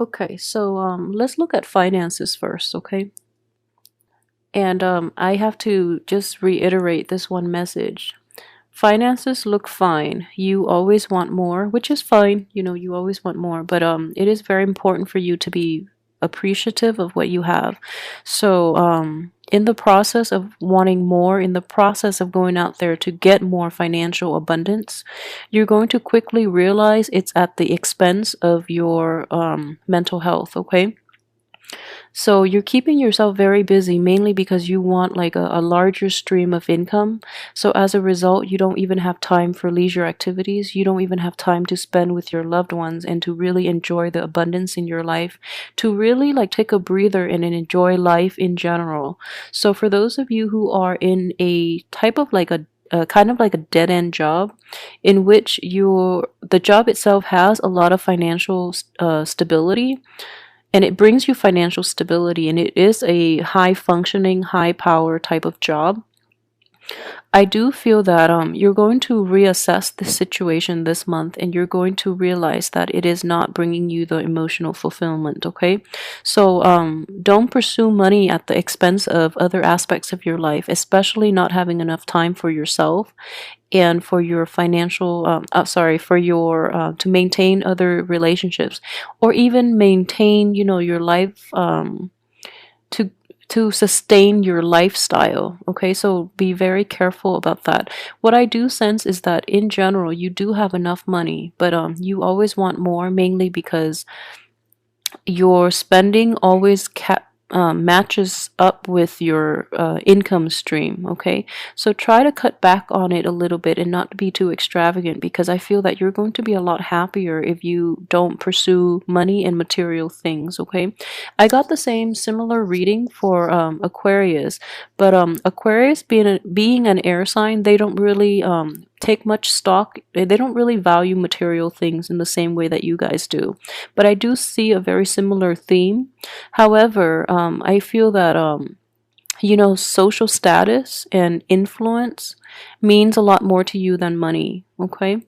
Okay, so let's look at finances first, okay? And I have to just reiterate this one message. Finances look fine. You always want more, which is fine. You know, you always want more, but it is very important for you to be appreciative of what you have. So, in the process of wanting more, in the process of going out there to get more financial abundance, you're going to quickly realize it's at the expense of your mental health, okay? So you're keeping yourself very busy mainly because you want like a larger stream of income. So as a result, you don't even have time for leisure activities. You don't even have time to spend with your loved ones and to really enjoy the abundance in your life, to really like take a breather and enjoy life in general. So for those of you who are in a type of like a kind of like a dead end job in which the job itself has a lot of financial stability, and it brings you financial stability, and it is a high functioning, high power type of job. I do feel that you're going to reassess the situation this month, and you're going to realize that it is not bringing you the emotional fulfillment, okay? So don't pursue money at the expense of other aspects of your life, especially not having enough time for yourself and for your financial sorry, for your to maintain other relationships, or even maintain, you know, your life, to sustain your lifestyle. Okay, so be very careful about that. What I do sense is that in general you do have enough money, but you always want more, mainly because your spending always matches up with your income stream. Okay, so try to cut back on it a little bit and not be too extravagant, because I feel that you're going to be a lot happier if you don't pursue money and material things. Okay, I got the same similar reading for Aquarius, but Aquarius being an air sign, they don't really take much stock. They don't really value material things in the same way that you guys do. But I do see a very similar theme. However, I feel that you know, social status and influence means a lot more to you than money. Okay,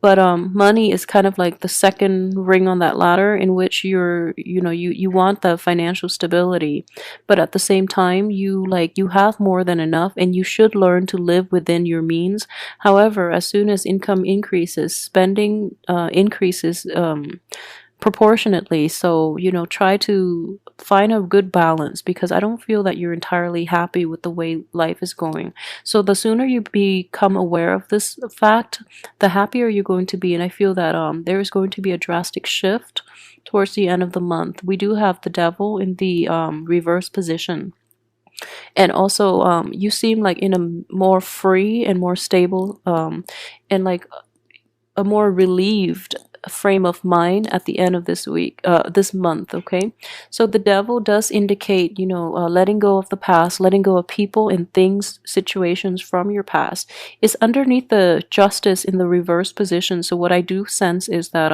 but money is kind of like the second ring on that ladder, in which you know, you want the financial stability, but at the same time you have more than enough, and you should learn to live within your means. However, as soon as income increases, spending increases proportionately. So, you know, try to find a good balance, because I don't feel that you're entirely happy with the way life is going. So the sooner you become aware of this fact, the happier you're going to be. And I feel that there is going to be a drastic shift towards the end of the month. We do have the devil in the reverse position. And also, you seem like in a more free and more stable, and like a more relieved frame of mind at the end of this month. Okay, so the devil does indicate, you know, letting go of the past, letting go of people and things, situations from your past. Is underneath the justice in the reverse position. So what I do sense is that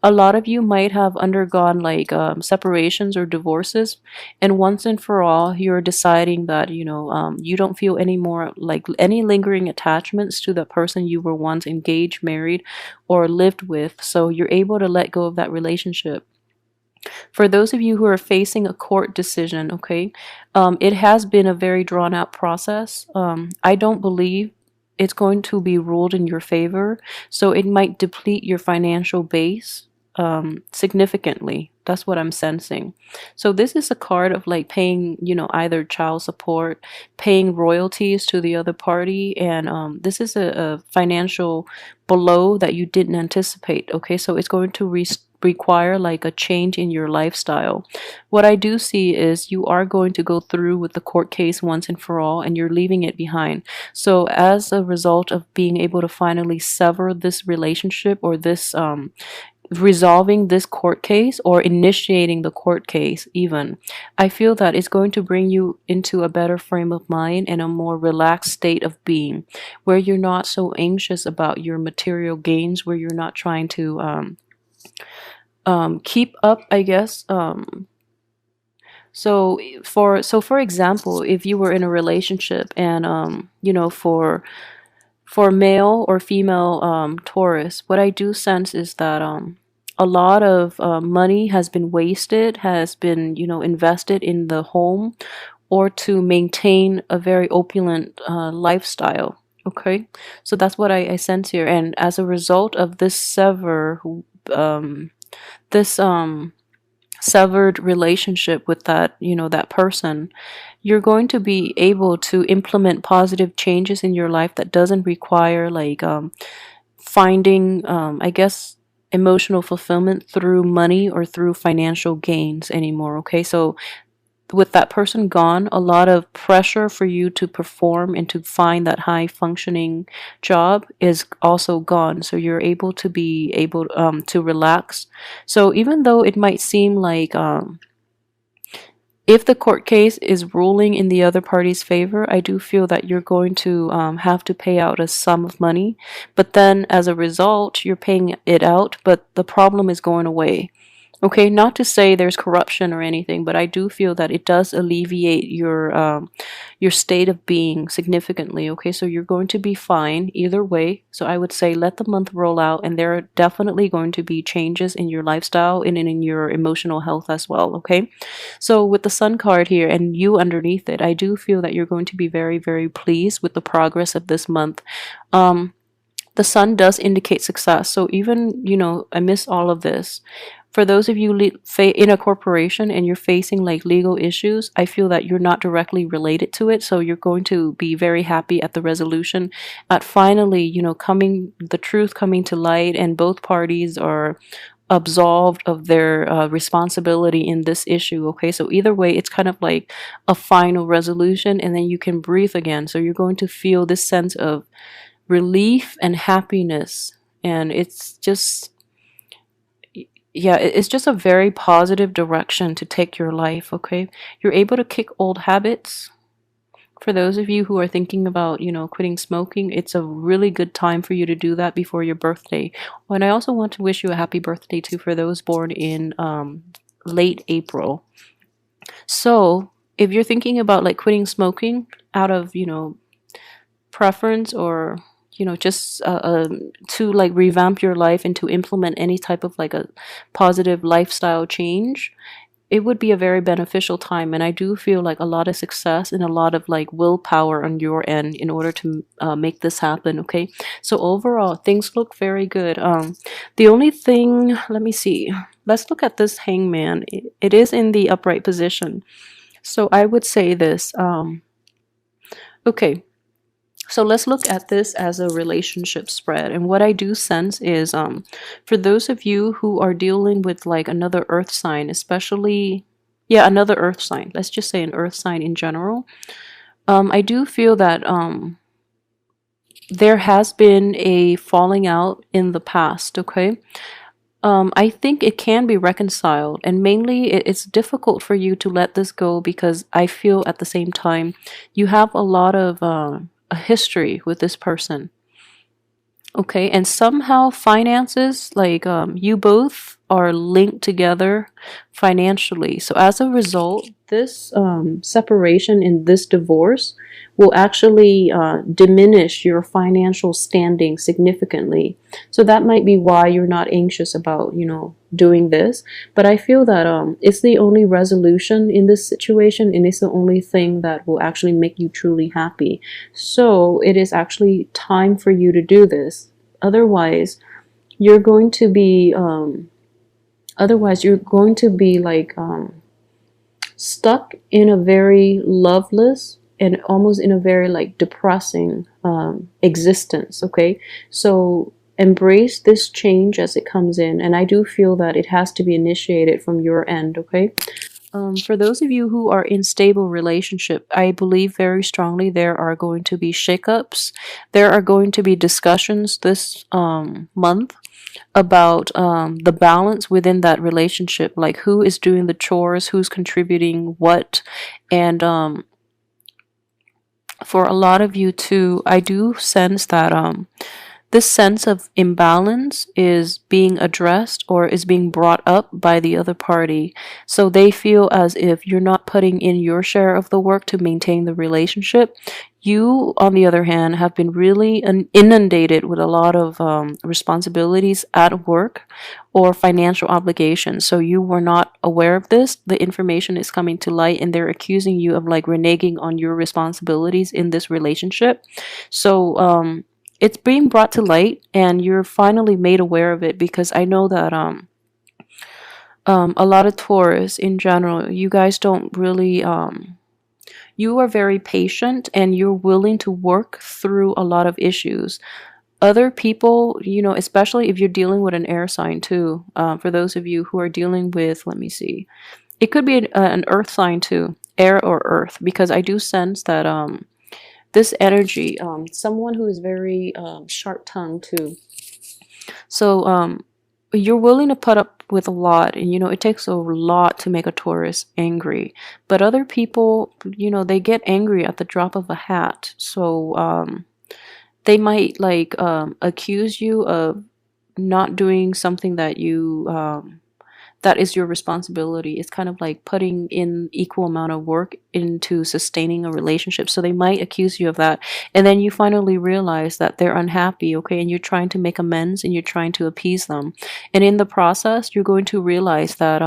a lot of you might have undergone like separations or divorces, and once and for all you're deciding that, you know, you don't feel any more like any lingering attachments to the person you were once engaged, married, or lived with, so you're able to let go of that relationship. For those of you who are facing a court decision, okay, it has been a very drawn out process. I don't believe it's going to be ruled in your favor, so it might deplete your financial base significantly. That's what I'm sensing. So this is a card of like paying, you know, either child support, paying royalties to the other party, and this is a financial blow that you didn't anticipate. Okay, so it's going to require like a change in your lifestyle. What I do see is you are going to go through with the court case once and for all, and you're leaving it behind. So as a result of being able to finally sever this relationship, or this resolving this court case, or initiating the court case even, I feel that it's going to bring you into a better frame of mind and a more relaxed state of being, where you're not so anxious about your material gains, where you're not trying to keep up, I guess. For example, if you were in a relationship, and you know, for male or female Taurus, what I do sense is that a lot of money has been wasted, has been, invested in the home or to maintain a very opulent lifestyle. Okay, so that's what I sense here, and as a result of um, this severed relationship with that person, you're going to be able to implement positive changes in your life that doesn't require like finding, I guess, emotional fulfillment through money or through financial gains anymore. Okay, so with that person gone, a lot of pressure for you to perform and to find that high functioning job is also gone. So you're able to be able to relax. So even though it might seem like if the court case is ruling in the other party's favor, I do feel that you're going to have to pay out a sum of money. But then as a result, you're paying it out, but the problem is going away. Okay, not to say there's corruption or anything, but I do feel that it does alleviate your state of being significantly. Okay, so you're going to be fine either way. So I would say let the month roll out, and there are definitely going to be changes in your lifestyle and in your emotional health as well. Okay, so with the Sun card here and you underneath it, I do feel that you're going to be very, very pleased with the progress of this month. The Sun does indicate success. So even, amidst all of this, for those of you in a corporation and you're facing like legal issues, I feel that you're not directly related to it. So you're going to be very happy at the resolution, at finally, the truth coming to light, and both parties are absolved of their responsibility in this issue. Okay, so either way, it's kind of like a final resolution, and then you can breathe again. So you're going to feel this sense of relief and happiness, and it's just, yeah, it's just a very positive direction to take your life. Okay, you're able to kick old habits. For those of you who are thinking about, quitting smoking, it's a really good time for you to do that before your birthday. Oh, and I also want to wish you a happy birthday too for those born in late April. So if you're thinking about like quitting smoking out of, preference, or just to like revamp your life and to implement any type of like a positive lifestyle change, it would be a very beneficial time. And I do feel like a lot of success and a lot of like willpower on your end in order to make this happen. Okay, so overall things look very good. The only thing, let me see, let's look at this Hangman. It is in the upright position, so I would say this. Okay, so let's look at this as a relationship spread. And what I do sense is for those of you who are dealing with like another earth sign, especially, yeah, another earth sign, let's just say an earth sign in general, I do feel that there has been a falling out in the past. Okay, I think it can be reconciled, and mainly it's difficult for you to let this go because I feel at the same time you have a lot of a history with this person. Okay, and somehow finances, like you both are linked together financially. So as a result, this separation in this divorce will actually diminish your financial standing significantly. So that might be why you're not anxious about, doing this. But I feel that it's the only resolution in this situation, and it's the only thing that will actually make you truly happy. So it is actually time for you to do this. Otherwise, you're going to be like stuck in a very loveless and almost in a very like depressing existence. Okay, so embrace this change as it comes in, and I do feel that it has to be initiated from your end. Okay, for those of you who are in stable relationship, I believe very strongly there are going to be shakeups. There are going to be discussions this month about the balance within that relationship, like who is doing the chores, who's contributing what. And for a lot of you too, I do sense that this sense of imbalance is being addressed or is being brought up by the other party. So they feel as if you're not putting in your share of the work to maintain the relationship. You, on the other hand, have been really inundated with a lot of responsibilities at work or financial obligations. So you were not aware of this. The information is coming to light and they're accusing you of like reneging on your responsibilities in this relationship. So, it's being brought to light and you're finally made aware of it, because I know that a lot of Taurus in general, you guys don't really you are very patient and you're willing to work through a lot of issues. Other people, especially if you're dealing with an air sign too, for those of you who are dealing with, let me see, it could be an earth sign too, air or earth, because I do sense that this energy, someone who is very sharp-tongued too. So you're willing to put up with a lot, and it takes a lot to make a Taurus angry. But other people, they get angry at the drop of a hat. So they might like accuse you of not doing something that you that is your responsibility. It's kind of like putting in equal amount of work into sustaining a relationship. So they might accuse you of that. And then you finally realize that they're unhappy, okay? And you're trying to make amends and you're trying to appease them. And in the process, you're going to realize that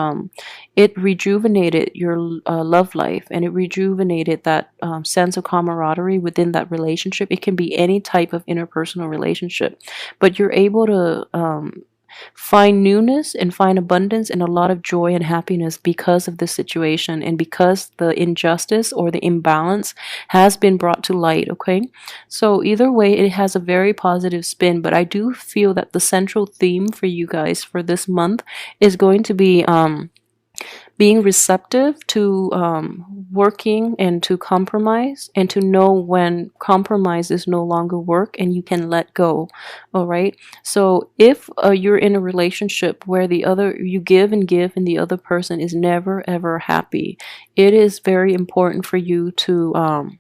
it rejuvenated your love life, and it rejuvenated that sense of camaraderie within that relationship. It can be any type of interpersonal relationship, but you're able to find newness and find abundance and a lot of joy and happiness because of this situation and because the injustice or the imbalance has been brought to light, okay? So either way, it has a very positive spin, but I do feel that the central theme for you guys for this month is going to be being receptive to working and to compromise, and to know when compromise is no longer work and you can let go. All right. So if you're in a relationship where you give and give and the other person is never ever happy, it is very important for you to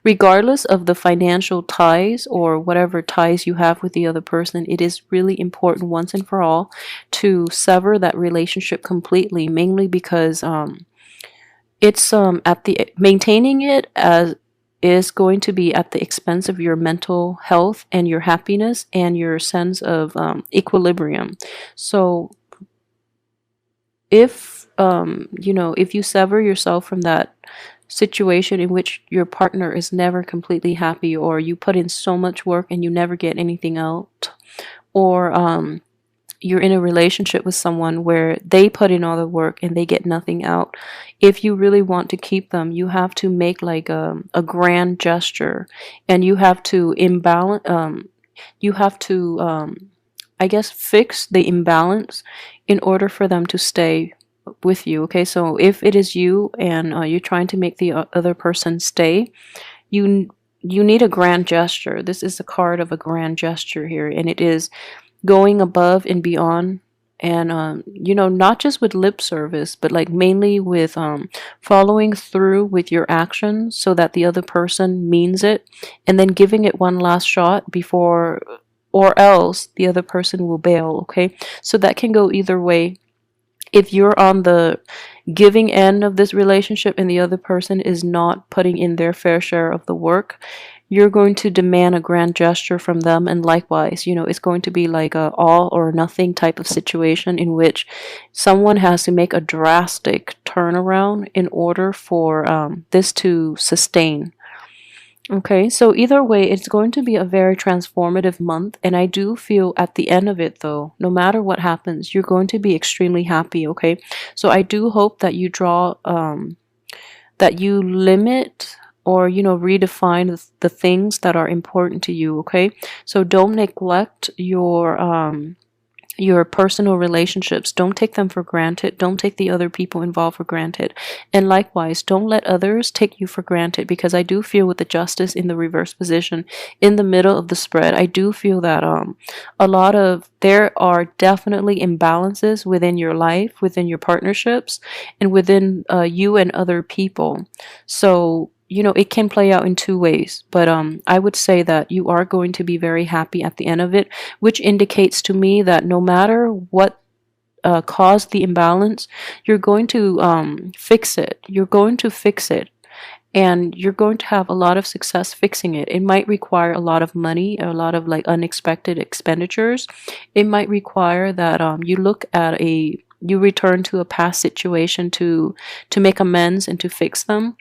regardless of the financial ties or whatever ties you have with the other person, it is really important once and for all to sever that relationship completely, mainly because it's at the maintaining it as is going to be at the expense of your mental health and your happiness and your sense of equilibrium. So if if you sever yourself from that situation in which your partner is never completely happy, or you put in so much work and you never get anything out, or you're in a relationship with someone where they put in all the work and they get nothing out, if you really want to keep them, you have to make like a grand gesture, and you have to I guess fix the imbalance in order for them to stay with you. Okay, so if it is you and you're trying to make the other person stay, you need a grand gesture. This is a card of a grand gesture here, and it is going above and beyond, and not just with lip service, but like mainly with following through with your actions so that the other person means it, and then giving it one last shot before, or else the other person will bail. Okay, so that can go either way. If you're on the giving end of this relationship and the other person is not putting in their fair share of the work, you're going to demand a grand gesture from them. And likewise, it's going to be like a all or nothing type of situation in which someone has to make a drastic turnaround in order for this to sustain. Okay, so either way, it's going to be a very transformative month, and I do feel at the end of it, though, no matter what happens, you're going to be extremely happy, okay? So I do hope that you that you limit or, redefine the things that are important to you, okay? So don't neglect your personal relationships. Don't take them for granted. Don't take the other people involved for granted. And likewise, don't let others take you for granted, because I do feel with the justice in the reverse position in the middle of the spread, I do feel that there are definitely imbalances within your life, within your partnerships, and within you and other people. So it can play out in two ways, but I would say that you are going to be very happy at the end of it, which indicates to me that no matter what caused the imbalance, you're going to fix it. You're going to fix it, and you're going to have a lot of success fixing it. It might require a lot of money, a lot of like unexpected expenditures. It might require that you return to a past situation to make amends and to fix them,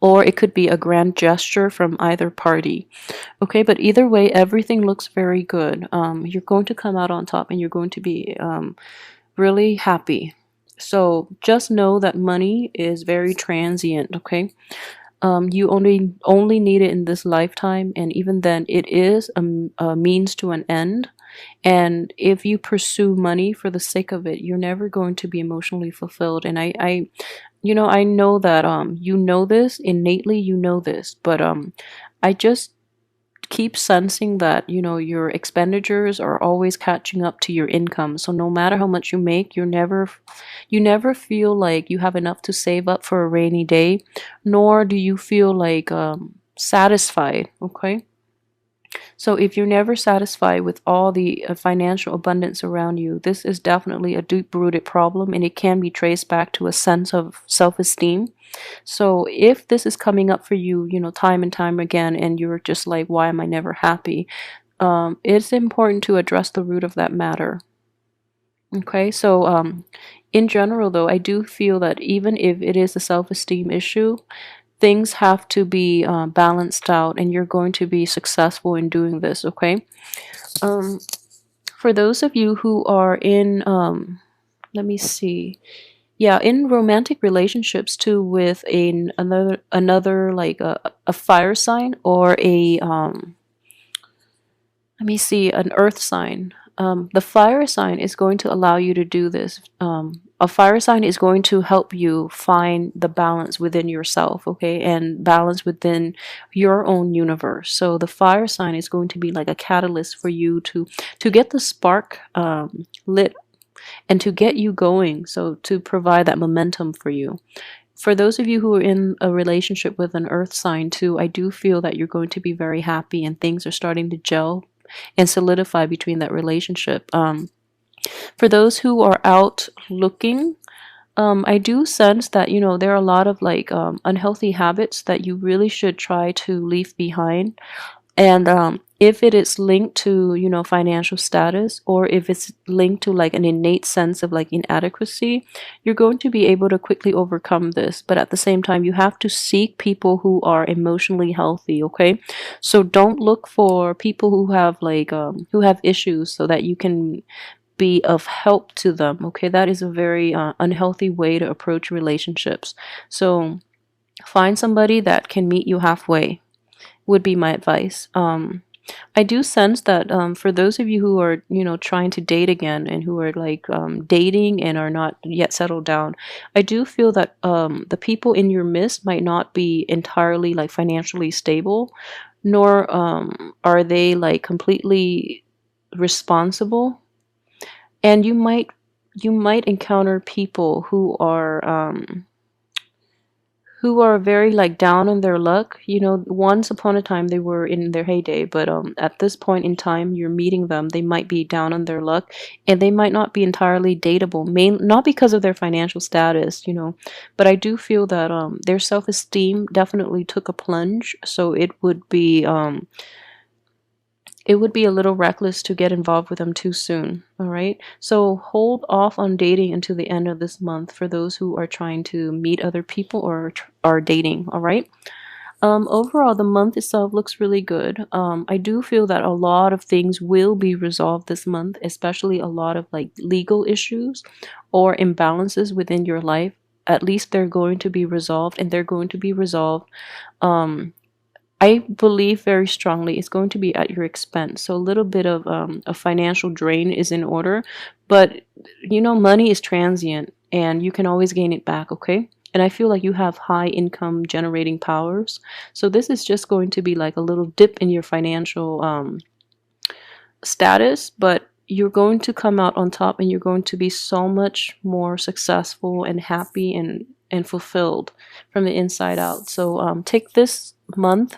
or it could be a grand gesture from either party. Okay, but either way, everything looks very good. You're going to come out on top, and you're going to be really happy. So just know that money is very transient. Okay, you only need it in this lifetime, and even then, it is a means to an end. And if you pursue money for the sake of it, you're never going to be emotionally fulfilled. And I know that you know this innately, you know this, but I just keep sensing that your expenditures are always catching up to your income. So no matter how much you make, you never feel like you have enough to save up for a rainy day, nor do you feel like satisfied. Okay, so if you're never satisfied with all the financial abundance around you, this is definitely a deep-rooted problem, and it can be traced back to a sense of self-esteem. So if this is coming up for you, time and time again, and you're just like, why am I never happy? It's important to address the root of that matter. Okay, so in general, though, I do feel that even if it is a self-esteem issue, things have to be balanced out, and you're going to be successful in doing this. Okay, um, for those of you who are in, let me see, yeah, in romantic relationships too, with another like a fire sign, or a let me see, an earth sign. The fire sign is going to allow you to do this. A fire sign is going to help you find the balance within yourself, okay, and balance within your own universe. So the fire sign is going to be like a catalyst for you to get the spark lit, and to get you going. So to provide that momentum for you. For those of you who are in a relationship with an earth sign too, I do feel that you're going to be very happy, and things are starting to gel and solidify between that relationship. For those who are out looking, I do sense that there are a lot of like unhealthy habits that you really should try to leave behind. And if it is linked to financial status, or if it's linked to like an innate sense of like inadequacy, you're going to be able to quickly overcome this. But at the same time, you have to seek people who are emotionally healthy. Okay, so don't look for people who have like who have issues, so that you can be of help to them. Okay, that is a very unhealthy way to approach relationships. So find somebody that can meet you halfway, would be my advice. I do sense that for those of you who are, trying to date again, and who are like dating and are not yet settled down, I do feel that the people in your midst might not be entirely like financially stable, nor are they like completely responsible. And you might encounter people who are very like down on their luck. Once upon a time they were in their heyday, but at this point in time you're meeting them, they might be down on their luck, and they might not be entirely dateable, not because of their financial status, but I do feel that their self-esteem definitely took a plunge. So it would be a little reckless to get involved with them too soon. All right. So hold off on dating until the end of this month, for those who are trying to meet other people or are dating. All right. Overall, the month itself looks really good. I do feel that a lot of things will be resolved this month, especially a lot of like legal issues or imbalances within your life. At least they're going to be resolved, and they're going to be resolved. I believe very strongly it's going to be at your expense. So a little bit of a financial drain is in order, but money is transient, and you can always gain it back. Okay. And I feel like you have high income generating powers. So this is just going to be like a little dip in your financial status, but you're going to come out on top, and you're going to be so much more successful and happy, and fulfilled from the inside out. So take this month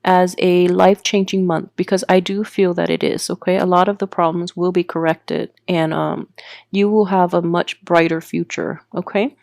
as a life-changing month, because I do feel that it is, okay? A lot of the problems will be corrected, and you will have a much brighter future, okay?